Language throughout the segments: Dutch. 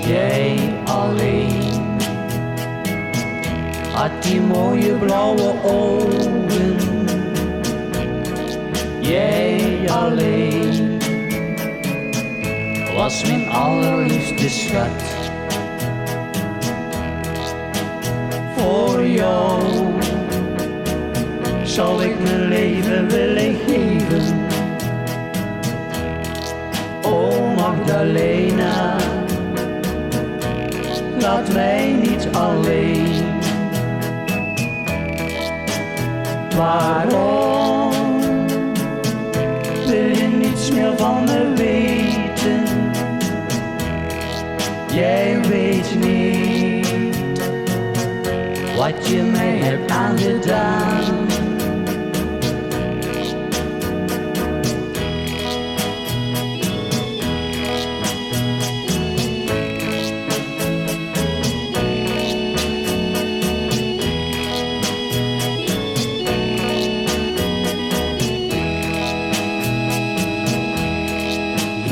Jij alleen had die mooie blauwe ogen. Jij alleen was mijn allerliefste schat. Voor jou zal ik mijn leven willen geven. O Magdalena, laat mij niet alleen. Waarom wil je niets meer van me weten? Jij weet niet wat je mij hebt aangedaan.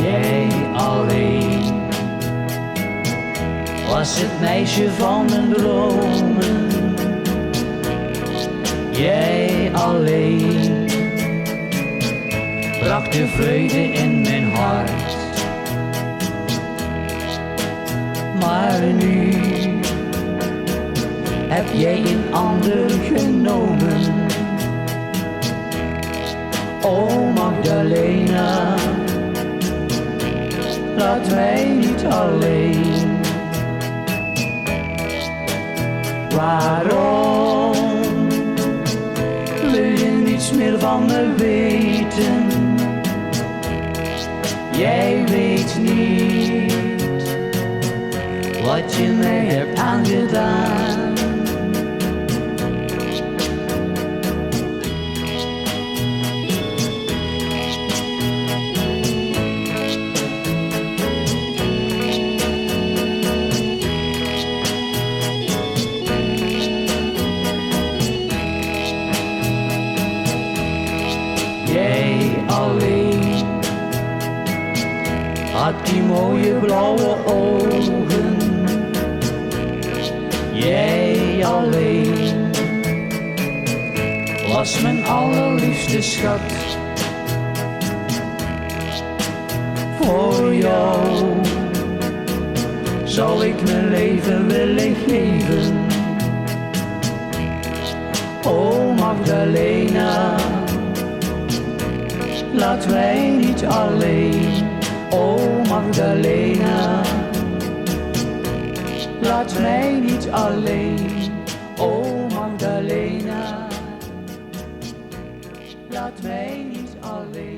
Jij alleen was het meisje van mijn dromen. Jij alleen bracht de vrede in mijn hart. Maar nu heb jij een ander genomen. O Magdalena, laat mij niet alleen. Waarom wil je niets meer van me weten? Jij weet niet wat je mij hebt aangedaan. Jij alleen had die mooie blauwe ogen. Jij alleen was mijn allerliefste schat. Voor jou zal ik mijn leven willen geven. O Magdalena, laat mij niet alleen. O Magdalena, laat mij niet alleen. O Magdalena, laat mij niet alleen.